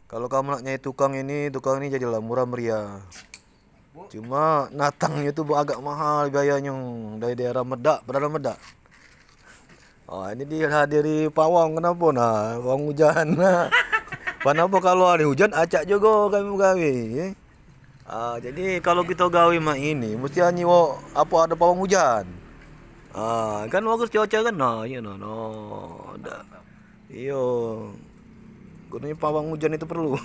Kalau kamu nak nyari tukang ini jadilah murah meriah. Cuma natangnya tuh agak mahal biayanya dari daerah Medak, berada Medak. Oh, ini dihadiri pawang kenapa nah? Pawang hujan. Kenapa kalau hari hujan acak juga kami gawe. Jadi kalau kita gawe mah ini mesti nyiwa apa ada pawang hujan. Kan bagus cuaca kan. Nah, iya no. Ada. Iyo. Gunanya pawang hujan itu perlu.